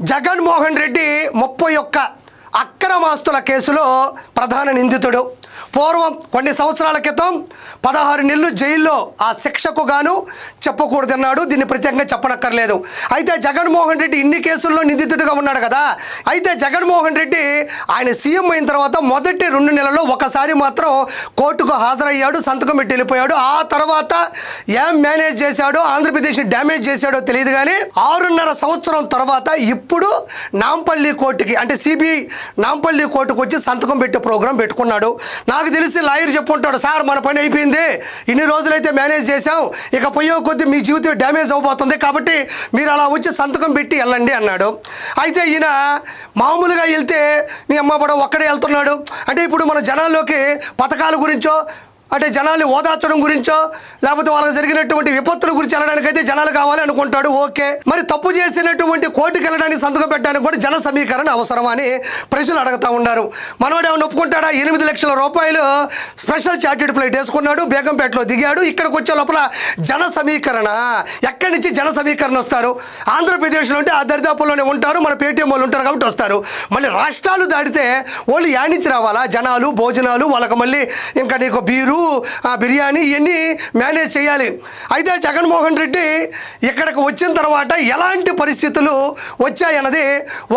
జగన్మోహన్ రెడ్డి 31 అక్రమాస్తుల కేసులో ప్రధాన నిందితుడు. పూర్వం కొన్ని సంవత్సరాల క్రితం 16 నెలలు జైల్లో ఆ శిక్షకు గాను చెప్పకూడదన్నాడు. దీన్ని ప్రత్యేకంగా చెప్పనక్కర్లేదు. అయితే జగన్మోహన్ రెడ్డి ఇన్ని కేసుల్లో నిందితుడిగా ఉన్నాడు కదా. అయితే జగన్మోహన్ రెడ్డి ఆయన సీఎం అయిన తర్వాత మొదటి 2 నెలల్లో ఒకసారి మాత్రం కోర్టుకు హాజరయ్యాడు, సంతకం పెట్టి వెళ్ళిపోయాడు. ఆ తర్వాత ఏం మేనేజ్ చేశాడో, ఆంధ్రప్రదేశ్ని డ్యామేజ్ చేశాడో తెలియదు కానీ 6.5 సంవత్సరం తర్వాత ఇప్పుడు నాంపల్లి కోర్టుకి అంటే సిబిఐ నాంపల్లి కోర్టుకు వచ్చి సంతకం పెట్టే ప్రోగ్రాం పెట్టుకున్నాడు. నాకు తెలిసి లాయర్ చెప్పుకుంటాడు, సార్ మన పని అయిపోయింది, ఇన్ని రోజులైతే మేనేజ్ చేశాం, ఇక పోయే కొద్ది మీ జీవితం డ్యామేజ్ అవబోతుంది, కాబట్టి మీరు అలా వచ్చి సంతకం పెట్టి వెళ్ళండి అన్నాడు. అయితే ఈయన మామూలుగా వెళ్తే నీ అమ్మ పడ ఒక్కడే వెళ్తున్నాడు. అంటే ఇప్పుడు మన జనాల్లోకి పథకాల గురించో అంటే జనాల్ని ఓదార్చడం గురించో లేకపోతే వాళ్ళకి జరిగినటువంటి విపత్తుల గురించి వెళ్ళడానికైతే జనాలు కావాలి అనుకుంటాడు. ఓకే, మరి తప్పు చేసినటువంటి కోర్టుకి వెళ్ళడానికి సంతకం పెట్టడానికి కూడా జన సమీకరణ అవసరమా అని ప్రజలు అడుగుతూ ఉన్నారు. మనోడు ఏమైనా ఒప్పుకుంటాడా? 8 లక్షల రూపాయలు స్పెషల్ చార్టెడ్ ఫ్లైట్ వేసుకున్నాడు, బేగంపేటలో దిగాడు. ఇక్కడికి వచ్చే లోపల జన సమీకరణ ఎక్కడి నుంచి జన సమీకరణ వస్తారు? ఆంధ్రప్రదేశ్లో ఉంటే ఆ దరిదాపుల్లోనే ఉంటారు, మన పేటీఎం వాళ్ళు ఉంటారు కాబట్టి వస్తారు. మళ్ళీ రాష్ట్రాలు దాటితే వాళ్ళు యానించి రావాలా? జనాలు, భోజనాలు, వాళ్ళకి మళ్ళీ ఇంకా నీకు బీరు, బిర్యానీ ఇవన్నీ మేనేజ్ చేయాలి. అయితే జగన్మోహన్ రెడ్డి ఇక్కడికి వచ్చిన తర్వాత ఎలాంటి పరిస్థితులు వచ్చాయన్నది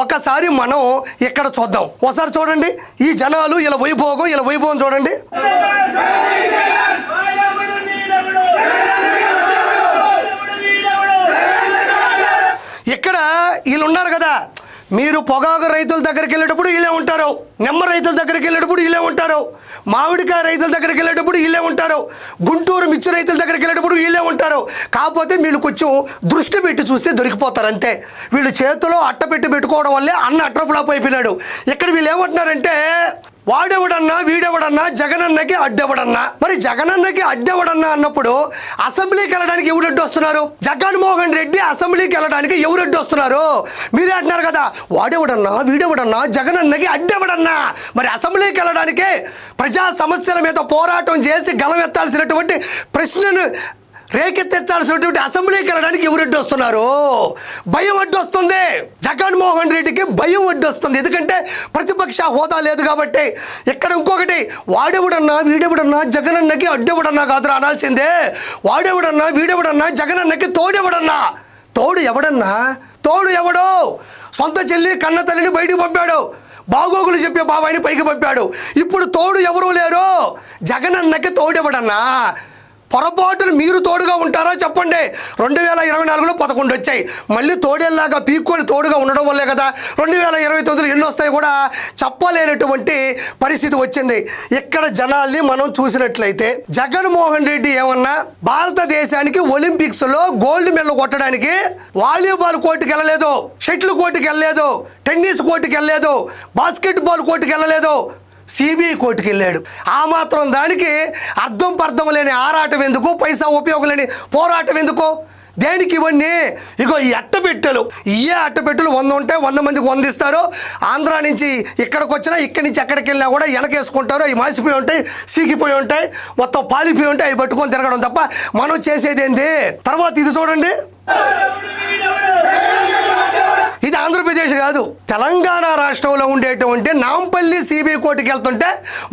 ఒకసారి మనం ఇక్కడ చూద్దాం. ఒకసారి చూడండి ఈ జనాలు ఇలా వైభోగం చూడండి. ఇక్కడ వీళ్ళు ఉన్నారు కదా, మీరు పొగాకు రైతుల దగ్గరికి వెళ్ళేటప్పుడు వీళ్ళే ఉంటారు, నిమ్మ రైతుల దగ్గరికి వెళ్ళేటప్పుడు వీళ్ళే ఉంటారు, మామిడికాయ రైతుల దగ్గరికి వెళ్ళేటప్పుడు వీళ్ళే ఉంటారు, గుంటూరు మిర్చి రైతుల దగ్గరికి వెళ్ళేటప్పుడు వీళ్ళే ఉంటారు. కాకపోతే వీళ్ళు కొంచెం దృష్టి పెట్టి చూస్తే దొరికిపోతారు అంతే. వీళ్ళు చేతిలో అట్ట పెట్టుకోవడం వల్లే అన్న అట్రఫ్లాప్ అయిపోయినాడు. ఇక్కడ వీళ్ళు ఏమంటున్నారంటే వాడెవడన్నా వీడెవడన్నా జగనన్నకి అడ్డెవడన్నా. మరి జగనన్నకి అడ్డెవడన్నా అన్నప్పుడు అసెంబ్లీకి వెళ్ళడానికి ఎవరు అడ్డు వస్తున్నారు? జగన్మోహన్ రెడ్డి అసెంబ్లీకి వెళ్ళడానికి ఎవరు అడ్డు వస్తున్నారు? మీరే అంటున్నారు కదా వాడెవడన్నా వీడెవడన్నా జగనన్నకి అడ్డెవడన్నా. మరి అసెంబ్లీకి వెళ్ళడానికి ప్రజా సమస్యల మీద పోరాటం చేసి గలమెత్తాల్సినటువంటి ప్రశ్నను రేకెత్తించాల్సినటువంటి అసెంబ్లీకి వెళ్ళడానికి ఎవరు అడ్డు వస్తున్నారు? భయం అడ్డు వస్తుంది. జగన్మోహన్ రెడ్డికి భయం అడ్డు వస్తుంది. ఎందుకంటే ప్రతిపక్ష హోదా లేదు కాబట్టి. ఇక్కడ ఇంకొకటి, వాడెవడన్నా వీడెవడన్నా జగనన్నకి అడ్డెవడన్నా కాదురా అనాల్సిందే. వాడెవడన్నా వీడెవడన్నా జగనన్నకి తోడెవడన్నా. తోడు ఎవడన్నా? తోడు ఎవడో? సొంత చెల్లి కన్న తల్లిని బయటికి పంపాడు, బాగోగులు చెప్పే బాబాయిని పైకి పంపాడు. ఇప్పుడు తోడు ఎవరూ లేరు. జగనన్నకి తోడెవడన్నా? పొరపాటును మీరు తోడుగా ఉంటారా చెప్పండి. 2024లో 11 వచ్చాయి. మళ్ళీ తోడేలాగా పీక్కొని తోడుగా ఉండడం వల్లే కదా 2029లో ఎన్ని వస్తాయి కూడా చెప్పలేనటువంటి పరిస్థితి వచ్చింది. ఇక్కడ జనాల్ని మనం చూసినట్లయితే జగన్మోహన్ రెడ్డి ఏమన్నా భారతదేశానికి ఒలింపిక్స్లో గోల్డ్ మెడల్ కొట్టడానికి వాలీబాల్ కోర్టుకి వెళ్ళలేదు, షటిల్ కోర్టుకి వెళ్ళలేదు, టెన్నిస్ కోర్టుకి వెళ్ళలేదు, బాస్కెట్బాల్ కోర్టుకి వెళ్ళలేదు, సిబిఐ కోర్టుకి వెళ్ళాడు. ఆ మాత్రం దానికి అర్థం పర్థం లేని ఆరాటం ఎందుకు? పైసా ఉపయోగం లేని పోరాటం ఎందుకు? దేనికి ఇవన్నీ? ఇగో ఈ అట్టపెట్టెలు, ఇయే అట్టపెట్టెలు 100 ఉంటాయి, 100 మందికి 100 ఇస్తారు. ఆంధ్రా నుంచి ఇక్కడికి వచ్చినా ఇక్కడి నుంచి ఎక్కడికి వెళ్ళినా కూడా వెనకేసుకుంటారు. అవి మాసిపోయి ఉంటాయి, సీకిపోయి ఉంటాయి, మొత్తం పాలిపోయి ఉంటాయి. అవి పట్టుకొని తిరగడం తప్ప మనం చేసేది ఏంది? తర్వాత ఇది చూడండి, ఇది ఆంధ్రప్రదేశ్ కాదు, తెలంగాణ రాష్ట్రంలో ఉండేటువంటి నాంపల్లి సిబిఐ కోర్టుకి వెళ్తుంటే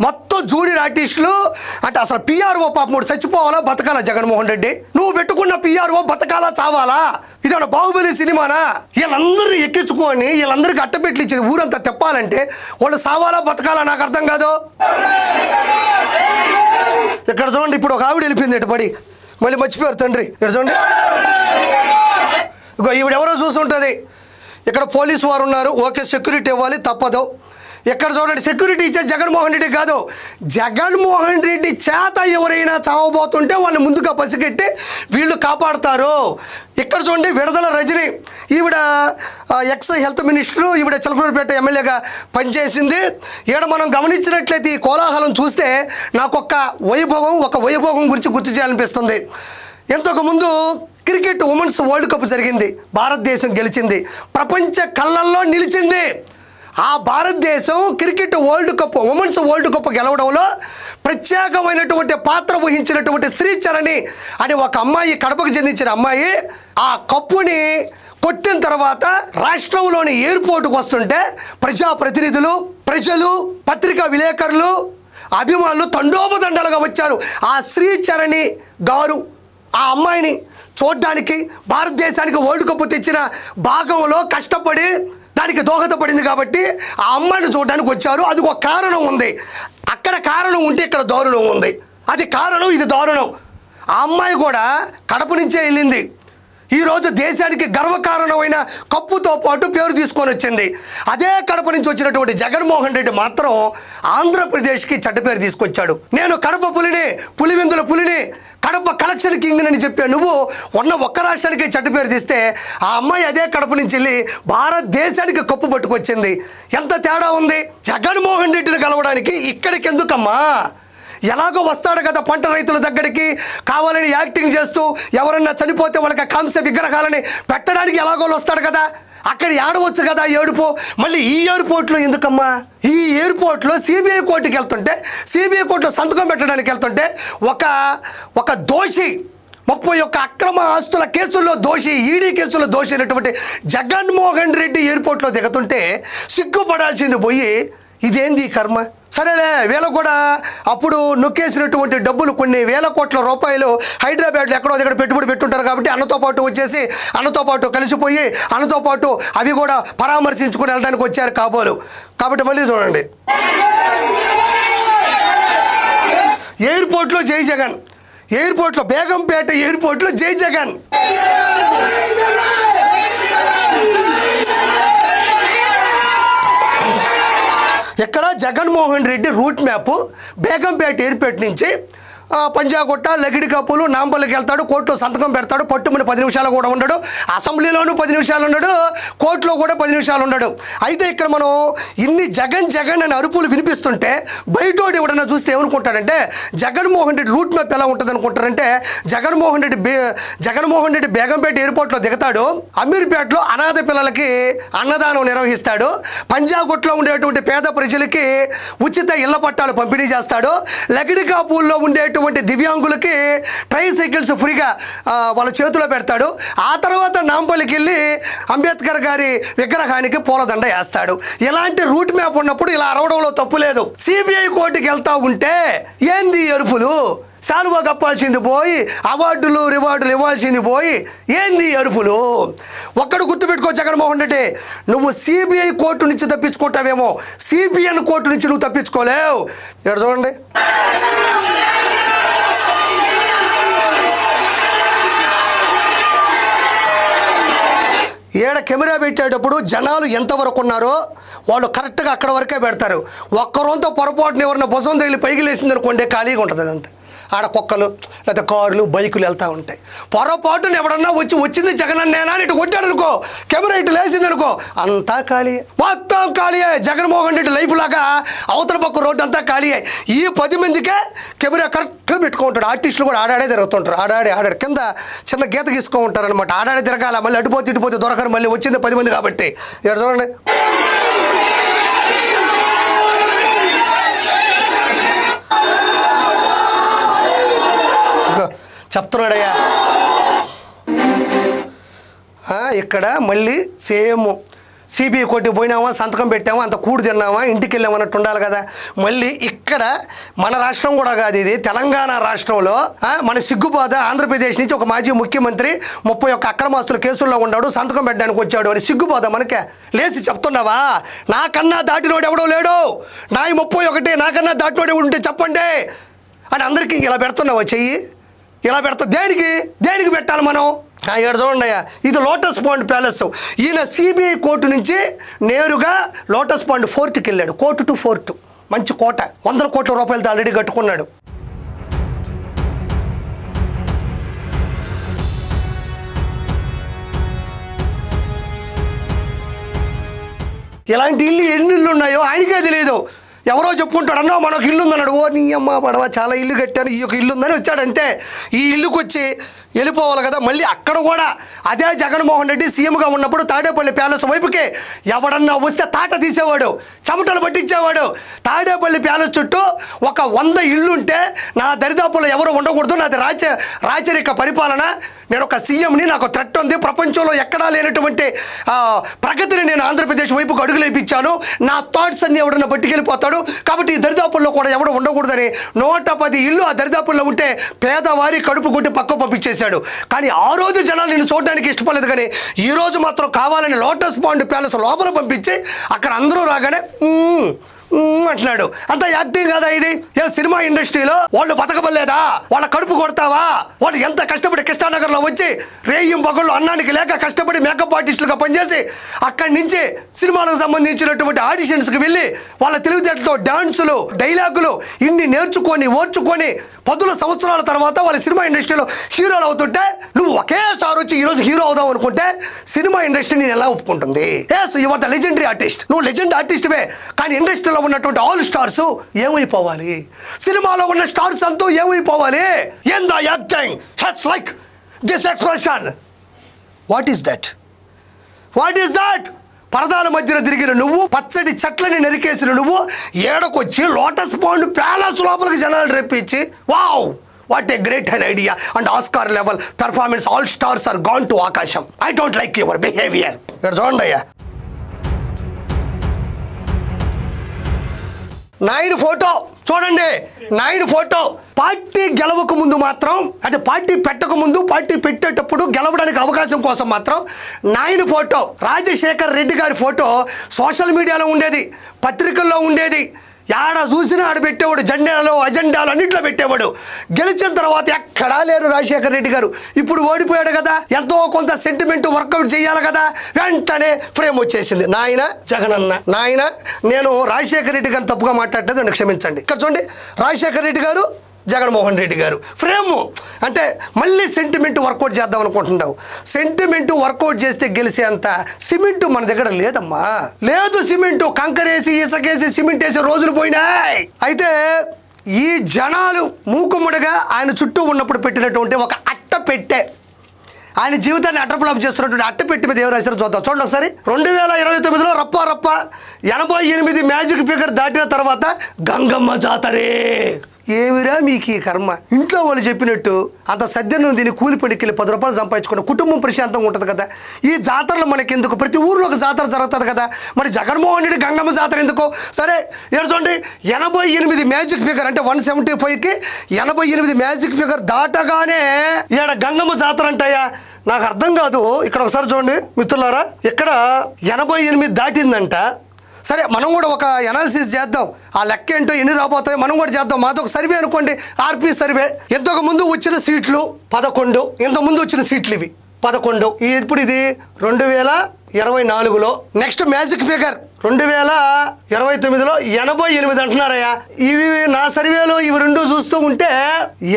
మొత్తం జూనియర్ ఆర్టిస్టులు అంటే అసలు పిఆర్ఓ పాపం చచ్చిపోవాలా బతకాలా? జగన్మోహన్ రెడ్డి నువ్వు పెట్టుకున్న పిఆర్ఓ బతకాలా చావాలా? ఇదేమన్నా బాహుబలి సినిమానా? వీళ్ళందరినీ ఎక్కించుకొని వీళ్ళందరికీ అట్టపెట్లు ఇచ్చేది ఊరంతా తెప్పాలంటే వాళ్ళు సావాలా బతకాలా? నాకు అర్థం కాదు. ఇక్కడ చూడండి, ఇప్పుడు ఒక ఆవిడ వెళ్ళిపోయింది ఎటు పడి, మళ్ళీ మర్చిపోయారు తండ్రి. ఇక్కడ చూడండి, ఇగో ఈవిడెవరో చూస్తుంటుంది. ఇక్కడ పోలీసు వారు ఉన్నారు, ఓకే సెక్యూరిటీ ఇవ్వాలి తప్పదు. ఇక్కడ చూడండి, సెక్యూరిటీ ఇచ్చే జగన్మోహన్ రెడ్డి కాదు, జగన్మోహన్ రెడ్డి చేత ఎవరైనా చావబోతుంటే వాళ్ళని ముందుగా పసిగట్టి వీళ్ళు కాపాడుతారు. ఇక్కడ చూడండి, విడుదల రజని, ఈవిడ ఎక్స్ హెల్త్ మినిస్టరు, ఈవిడ చిలకలూరుపేట ఎమ్మెల్యేగా పనిచేసింది. ఇక్కడ మనం గమనించినట్లయితే ఈ కోలాహలం చూస్తే నాకు ఒక వైభోగం గురించి గుర్తు చేయాలనిపిస్తుంది. ఇంతకుముందు క్రికెట్ ఉమెన్స్ వరల్డ్ కప్ జరిగింది, భారతదేశం గెలిచింది, ప్రపంచ కళ్ళల్లో నిలిచింది. ఆ భారతదేశం cricket world cup women's world cup గెలవడంలో ప్రత్యేకమైనటువంటి పాత్ర వహించినటువంటి శ్రీచరణి అని ఒక అమ్మాయి, కడపకు చెందించిన అమ్మాయి, ఆ కప్పుని కొట్టిన తర్వాత రాష్ట్రంలోని ఎయిర్పోర్టుకు వస్తుంటే ప్రజాప్రతినిధులు, ప్రజలు, పత్రికా విలేకరులు, అభిమానులు తండోపతండాలుగా వచ్చారు. ఆ శ్రీచరణి గారు ఆ అమ్మాయిని చూడడానికి భారతదేశానికి వరల్డ్ కప్ తెచ్చిన భాగంలో కష్టపడి దానికి దోహదపడింది కాబట్టి ఆ అమ్మాయిని చూడడానికి వచ్చారు. అది ఒక కారణం ఉంది. అక్కడ కారణం ఉంటే ఇక్కడ దారుణం ఉంది. అది కారణం, ఇది దారుణం. ఆ అమ్మాయి కూడా కడప నుంచే వెళ్ళింది. ఈరోజు దేశానికి గర్వకారణమైన కప్పుతో పాటు పేరు తీసుకొని వచ్చింది. అదే కడప నుంచి వచ్చినటువంటి జగన్మోహన్ రెడ్డి మాత్రం ఆంధ్రప్రదేశ్కి చెడ్డ పేరు తీసుకొచ్చాడు. నేను కడప పులిని, పులివెందుల పులిని, కడప కలెక్షన్ కింగ్ అని చెప్పా. నువ్వు ఉన్న ఒక్క రాష్ట్రానికి చెడ్డ పేరు తీస్తే ఆ అమ్మాయి అదే కడప నుంచి వెళ్ళి భారతదేశానికి కప్పు పట్టుకొచ్చింది. ఎంత తేడా ఉంది. జగన్మోహన్ రెడ్డిని కలవడానికి ఇక్కడికి ఎందుకమ్మా? ఎలాగో వస్తాడు కదా పంట రైతుల దగ్గరికి, కావాలని యాక్టింగ్ చేస్తూ ఎవరన్నా చనిపోతే వాళ్ళకి కాంస్య విగ్రహాలని పెట్టడానికి ఎలాగో వస్తాడు కదా, అక్కడ ఏడవచ్చు కదా ఏడుపు. మళ్ళీ ఈ ఎయిర్పోర్ట్లో ఎందుకమ్మా? ఈ ఎయిర్పోర్ట్లో సిబిఐ కోర్టుకి వెళ్తుంటే, సిబిఐ కోర్టులో సంతకం పెట్టడానికి వెళ్తుంటే ఒక దోషి, 31 అక్రమ ఆస్తుల కేసుల్లో దోషి, ఈడీ కేసుల్లో దోషి అయినటువంటి జగన్మోహన్ రెడ్డి ఎయిర్పోర్ట్లో దిగుతుంటే సిగ్గుపడాల్సింది పోయి ఇదేంది కర్మ? సరేలే, వీళ్ళకు కూడా అప్పుడు నొక్కేసినటువంటి డబ్బులు కొన్ని వేల కోట్ల రూపాయలు హైదరాబాద్లో ఎక్కడో దగ్గర పెట్టుబడి పెట్టుంటారు కాబట్టి అన్నతో పాటు వచ్చేసి అన్నతో పాటు కలిసిపోయి అన్నతో పాటు అవి కూడా పరామర్శించుకుని వెళ్ళడానికి వచ్చారు కాబోలు. కాబట్టి మళ్ళీ చూడండి, ఎయిర్పోర్ట్లో జై జగన్, ఎయిర్పోర్ట్లో బేగంపేట ఎయిర్పోర్ట్లో జై జగన్. ఇక్కడ Jaganmohan Reddy route map Begumpet airport నుంచి పంజాగుట్ట, లగిడికప్పులు, నాంపల్లికి వెళ్తాడు, కోర్టులో సంతకం పెడతాడు. పట్టుమని 10 నిమిషాలు కూడా ఉండడు, అసెంబ్లీలోనూ 10 నిమిషాలు ఉండడు, కోర్టులో కూడా 10 నిమిషాలు ఉండడు. అయితే ఇక్కడ మనం ఇన్ని జగన్ జగన్ అని అరుపులు వినిపిస్తుంటే బయటోడు ఎవడన్నా చూస్తే ఏమనుకుంటాడంటే జగన్మోహన్ రెడ్డి రూట్ మ్యాప్ ఎలా ఉంటుంది అనుకుంటారంటే జగన్మోహన్ రెడ్డి బేగంపేట ఎయిర్పోర్ట్లో దిగుతాడు, అమీర్పేటలో అనాథ పిల్లలకి అన్నదానం నిర్వహిస్తాడు, పంజాగుట్లో ఉండేటువంటి పేద ప్రజలకి ఉచిత ఇళ్ల పట్టాలు పంపిణీ చేస్తాడు, లగిడికాపూల్లో ఉండేటువంటి దివ్యాంగులకి ట్రైసైకిల్స్ ఫ్రీగా వాళ్ళ చేతిలో పెడతాడు. ఆ తర్వాత నాంపల్లికి వెళ్ళి అంబేద్కర్ గారి విగ్రహానికి పూలదండ వేస్తాడు. ఇలాంటి రూట్ మ్యాప్ ఉన్నప్పుడు ఇలా అరవడంలో తప్పు లేదు. సిబిఐ కోర్టుకి వెళ్తా ఉంటే ఏంది అరుపులు? శాలువా కప్పాల్సింది పోయి అవార్డులు రివార్డులు ఇవ్వాల్సింది పోయి ఏంది అరుపులు? ఒక్కడు గుర్తుపెట్టుకో జగన్మోహన్ రెడ్డి, నువ్వు సిబిఐ కోర్టు నుంచి తప్పించుకుంటావేమో, సిబిఎన్ కోర్టు నుంచి నువ్వు తప్పించుకోలేవు. ఇక్కడ చూడండి, ఏడ కెమెరా పెట్టేటప్పుడు జనాలు ఎంతవరకు ఉన్నారో వాళ్ళు కరెక్ట్గా అక్కడ వరకే పెడతారు. ఒక్కరోంతో పొరపాటున ఎవరిన బొసం తగిలి పైకి లేసింది అనుకోండి ఖాళీగా ఉంటుంది. అదంతా ఆడ కుక్కలు లేకపోతే కార్లు బైకులు వెళ్తూ ఉంటాయి. పొరపాటున ఎవడన్నా వచ్చింది జగన్ అన్నేనా అని ఇటు కొట్టాడు అనుకో, కెమెరా ఇటు లేసింది అనుకో, అంతా ఖాళీ, మొత్తం ఖాళీయే. జగన్మోహన్ రెడ్డి లైఫ్ లాగా అవతల పక్క రోడ్డు అంతా ఖాళీయే. ఈ 10 మందికే కెమెరా కరెక్ట్గా పెట్టుకుంటాడు. ఆర్టిస్టులు కూడా ఆడాడే తిరుగుతుంటారు, ఆడాడి కింద చిన్న గీత గీసుకో ఉంటారు అనమాట. ఆడాడే తిరగాల, మళ్ళీ అటుపోతే ఇటుపోతే దొరకరు, మళ్ళీ వచ్చింది 10 మంది కాబట్టి. ఇక్కడ చూడండి, చెప్తున్నాడయ్యా. ఇక్కడ మళ్ళీ సేమ్ సిబిఐ కోర్టుకి పోయినామా, సంతకం పెట్టామా, అంత కూడు తిన్నామా, ఇంటికి వెళ్ళామన్నట్టు ఉండాలి కదా. మళ్ళీ ఇక్కడ మన రాష్ట్రం కూడా కాదు, ఇది తెలంగాణ రాష్ట్రంలో మన సిగ్గుబాధ. ఆంధ్రప్రదేశ్ నుంచి ఒక మాజీ ముఖ్యమంత్రి 31 అక్రమాస్తుల కేసుల్లో ఉన్నాడు, సంతకం పెట్టడానికి వచ్చాడు అని సిగ్గుబాధ మనకే. లేచి చెప్తున్నావా? నాకన్నా దాటినోడు ఎవడో లేడు, నా 31 నాకన్నా దాటినోడు ఉంటే చెప్పండి అని అందరికీ ఇలా పెడుతున్నావా చెయ్యి? ఇలా పెడతా దేనికి పెట్టాలి మనం? ఇక్కడ చూడండి అయ్యా, ఇది లోటస్ పాండ్ ప్యాలెస్. ఈయన సిబిఐ కోర్టు నుంచి నేరుగా లోటస్ పాండ్ ఫోర్ట్కి వెళ్ళాడు. కోర్టు టు ఫోర్ట్, మంచి కోట, 100 కోట్ల రూపాయలతో ఆల్రెడీ కట్టుకున్నాడు. ఇలాంటి ఎన్ని ఇళ్ళు ఉన్నాయో ఆయనకే తెలియదు. ఎవరో చెప్పుకుంటాడు, అన్నా మనకు ఇల్లు ఉందన్నాడు. ఓ నీ అమ్మ పడవ, చాలా ఇల్లు కట్టాను, ఈ యొక్క ఇల్లు ఉందని వచ్చాడంటే ఈ ఇల్లుకి వచ్చి వెళ్ళిపోవాలి కదా. మళ్ళీ అక్కడ కూడా అదే జగన్మోహన్ రెడ్డి సీఎంగా ఉన్నప్పుడు తాడేపల్లి ప్యాలెస్ వైపుకే ఎవడన్నా వస్తే తాట తీసేవాడు, చెమటలు పట్టించేవాడు. తాడేపల్లి ప్యాలెస్ చుట్టూ ఒక 100 ఇళ్ళుంటే నా దరిదాపుల్లో ఎవరు ఉండకూడదు, నాది రాచరిక పరిపాలన, నేను ఒక సీఎంని, నాకు థ్రెట్ ఉంది, ప్రపంచంలో ఎక్కడా లేనటువంటి ప్రగతిని నేను ఆంధ్రప్రదేశ్ వైపుకు అడుగులేపించాను, నా థాట్స్ అన్ని ఎవడన్నా పట్టుకెళ్ళిపోతాడు, కాబట్టి ఈ దరిదాపుల్లో కూడా ఎవడు ఉండకూడదని 110 ఇళ్ళు ఆ దరిదాపుల్లో ఉంటే పేదవారి కడుపు కొట్టి పక్క పంపించేశాడు. కానీ ఆ రోజు జనాలు నేను చూడడానికి ఇష్టపడలేదు. కానీ ఈ రోజు మాత్రం కావాలని లోటస్ పాండ్ ప్యాలెస్ లోపల పంపించి అక్కడ అందరూ రాగానే అంటున్నాడు. అంత యాక్టింగ్ కదా ఇది? ఏ సినిమా ఇండస్ట్రీలో వాళ్ళు బతకబలేదా? వాళ్ళ కడుపు కొడతావా? వాళ్ళు ఎంత కష్టపడి కృష్ణానగర్లో వచ్చి రేయం పగళ్ళు అన్నానికి లేక కష్టపడి మేకప్ ఆర్టిస్టులుగా పనిచేసి అక్కడి నుంచి సినిమాలకు సంబంధించినటువంటి ఆడిషన్స్కి వెళ్ళి వాళ్ళ తెలివితేటలతో డాన్సులు, డైలాగులు ఇన్ని నేర్చుకొని ఓర్చుకొని 10 సంవత్సరాల తర్వాత వాళ్ళ సినిమా ఇండస్ట్రీలో హీరోలు అవుతుంటే నువ్వు ఒకేసారి వచ్చి ఈరోజు హీరో అవుదాం అనుకుంటే సినిమా ఇండస్ట్రీ నేను ఎలా ఒప్పుకుంటుంది? Yes, you are the legendary artist, నువ్వు లెజెండ్ ఆర్టిస్ట్వే. కానీ ఇండస్ట్రీలో ఉన్నటువంటి ఆల్ స్టార్స్ ఏమైపోవాలి? సినిమాలో ఉన్న స్టార్స్ అంతా ఏమైపోవాలి? In the acting hats like this expression. What is that? What is that? పరదాల మధ్యన తిరిగిన నువ్వు, పచ్చడి చెట్లని నరికేసిన నువ్వు, ఏడకొచ్చి లోటస్ పాండ్ ప్యాలెస్ లోపలికి జనాలు రెప్పించి wow what a great an idea and Oscar level performance, all stars are gone to ఆకాశం. I don't like your behaviour. చూడండి అయ్యా, 9 ఫోటో చూడండి, 9 ఫోటో. పార్టీ గెలవక ముందు మాత్రం, అంటే పార్టీ పెట్టక ముందు, పార్టీ పెట్టేటప్పుడు గెలవడానికి అవకాశం కోసం మాత్రం 9 ఫోటో. రాజశేఖర్ రెడ్డి గారి ఫోటో సోషల్ మీడియాలో ఉండేది, పత్రికల్లో ఉండేది, ఆడ చూసినా ఆడ పెట్టేవాడు, జెండాలు అజెండాలు అన్నింటిలో పెట్టేవాడు. గెలిచిన తర్వాత ఎక్కడా లేరు రాజశేఖర్ రెడ్డి గారు. ఇప్పుడు ఓడిపోయాడు కదా, ఎంతో కొంత సెంటిమెంట్ వర్కౌట్ చేయాలి కదా, వెంటనే ఫ్రేమ్ వచ్చేసింది. నాయన జగనన్న, నాయన నేను రాజశేఖర్ రెడ్డి గారిని తప్పుగా మాట్లాడలేదు, నన్ను క్షమించండి. ఇక్కడ చూడండి, రాజశేఖర్ రెడ్డి గారు, జగన్మోహన్ రెడ్డి గారు ఫ్రేము. అంటే మళ్ళీ సెంటిమెంట్ వర్కౌట్ చేద్దాం అనుకుంటున్నావు. సెంటిమెంట్ వర్కౌట్ చేస్తే గెలిచేంత సిమెంట్ మన దగ్గర లేదమ్మా, లేదు. సిమెంట్ కంకరేసి ఇసకేసి సిమెంట్ వేసి రోజులు పోయినాయి. అయితే ఈ జనాలు మూకుముడిగా ఆయన చుట్టూ ఉన్నప్పుడు పెట్టినటువంటి ఒక అట్ట పెట్టే, ఆయన జీవితాన్ని అడ్రపులాపు చేస్తున్నటువంటి అట్టపెట్టి మీద ఎవరు రాశారో చూద్దాం. చూడండి ఒకసారి. 2029లో రప్ప 88 మ్యాజిక్ ఫిగర్ దాటిన తర్వాత గంగమ్మ జాతరే. ఏమిరా మీకు ఈ కర్మ? ఇంట్లో వాళ్ళు చెప్పినట్టు అంత సద్యను దీన్ని కూలి పడికెళ్ళి 10 రూపాయలు సంపాదించుకుని కుటుంబం ప్రశాంతంగా ఉంటుంది కదా. ఈ జాతరలు మనకి ఎందుకు? ప్రతి ఊర్లో ఒక జాతర జరుగుతుంది కదా, మరి జగన్మోహన్ రెడ్డి గంగమ్మ జాతర ఎందుకు? సరే చూడండి, 88 మ్యాజిక్ ఫిగర్ అంటే 175కి 88 మ్యాజిక్ ఫిగర్ దాటగానే ఈడ గంగమ్మ జాతర అంటాయా? నాకు అర్థం కాదు. ఇక్కడ ఒకసారి చూడండి మిత్రులారా, ఇక్కడ 88 దాటిందంట. సరే, మనం కూడా ఒక అనాలిసిస్ చేద్దాం. ఆ లెక్క ఏంటో, ఎన్ని రాబోతాయో మనం కూడా చేద్దాం. మాది ఒక సర్వే అనుకోండి, ఆర్పీ సర్వే. ఇంతకు ముందు వచ్చిన సీట్లు 11, ఇంతకుముందు వచ్చిన సీట్లు ఇవి 11. ఇప్పుడు ఇది 2024లో. నెక్స్ట్ మ్యాజిక్ ఫిగర్ 2029లో 88 అంటున్నారయ్యా. ఇవి నా సర్వేలో ఇవి రెండు చూస్తూ ఉంటే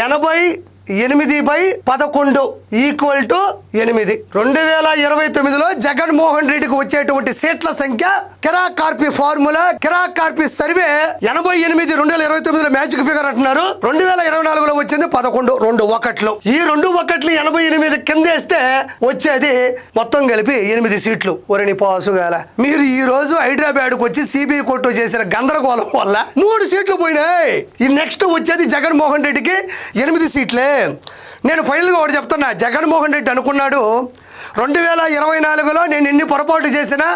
88/11 ఈక్వల్ టు 8. 2029లో జగన్మోహన్ రెడ్డికి వచ్చేటువంటి సీట్ల సంఖ్య కిరాక్ కార్పి ఫార్ములా, కిరాక్ కార్పి సర్వే 88 2029లో మ్యాజిక్ ఫిగర్ అంటున్నారు. 2024లో వచ్చింది 11, 2 ఒకట్లు. ఈ 2 ఒకట్లు 88 కిందేస్తే వచ్చేది మొత్తం కలిపి 8 సీట్లు. ఒరిని పాసుగాల, మీరు ఈ రోజు హైదరాబాద్కు వచ్చి సిబిఐ కోర్టు చేసిన గందరగోళం వల్ల 3 సీట్లు పోయినాయి. ఈ నెక్స్ట్ వచ్చేది జగన్మోహన్ రెడ్డికి 8 సీట్లే. నేను ఫైనల్గా ఒకటి చెప్తున్నా, జగన్మోహన్ రెడ్డి అనుకున్నాడు 2024లో నేను ఎన్ని పొరపాట్లు చేసినా,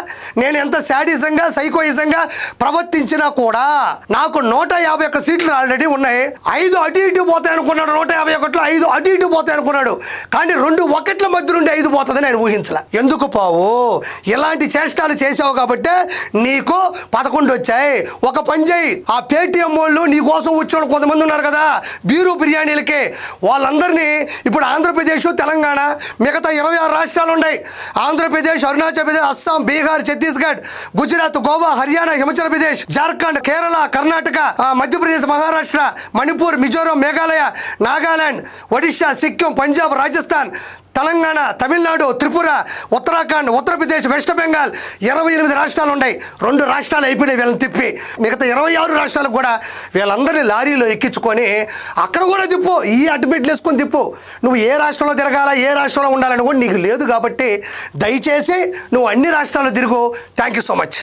నేను ఎంత శాడిజంగా సైకోయిజంగా ప్రవర్తించినా కూడా నాకు 151 సీట్లు ఆల్రెడీ ఉన్నాయి. 5 అటు ఇటు పోతాయి అనుకున్నాడు. 151లో 5 అటు ఇటు పోతాయి అనుకున్నాడు. కానీ 2 ఒకట్ల మధ్య నుండి 5 పోతుందని ఆయన ఊహించలే. ఎందుకు పావు? ఇలాంటి చేష్టాలు చేసావు కాబట్టి నీకు 11 వచ్చాయి. ఒక పని చేయి, ఆ పేటీఎం వాళ్ళు నీ కోసం వచ్చి కొంతమంది ఉన్నారు కదా బీరు బిర్యానీలకి, వాళ్ళందరినీ ఇప్పుడు ఆంధ్రప్రదేశ్, తెలంగాణ, మిగతా 26 రాష్ట్రాలు ఉన్నాయి. ఆంధ్రప్రదేశ్, అరుణాచల్ ప్రదేశ్, అస్సాం, బీహార్, ఛత్తీస్గఢ్, గుజరాత్, గోవా, హర్యానా, హిమాచల్ ప్రదేశ్, జార్ఖండ్, కేరళ, కర్ణాటక, మధ్యప్రదేశ్, మహారాష్ట్ర, మణిపూర్, మిజోరం, మేఘాలయ, నాగాలాండ్, ఒడిశా, సిక్కిం, పంజాబ్, రాజస్థాన్, తెలంగాణ, తమిళనాడు, త్రిపుర, ఉత్తరాఖండ్, ఉత్తరప్రదేశ్, వెస్ట్ బెంగాల్ 28 రాష్ట్రాలు ఉన్నాయి. 2 రాష్ట్రాలు అయిపోయినాయి వీళ్ళని తిప్పి. మిగతా 26 రాష్ట్రాలకు కూడా వీళ్ళందరినీ లారీలో ఎక్కించుకొని అక్కడ కూడా తిప్పు, ఈ అడ్డుపెట్లు వేసుకొని తిప్పు. నువ్వు ఏ రాష్ట్రంలో తిరగాల, ఏ రాష్ట్రంలో ఉండాలని కూడా నీకు లేదు. కాబట్టి దయచేసి నువ్వు అన్ని రాష్ట్రాలు తిరుగు. Thank you so much.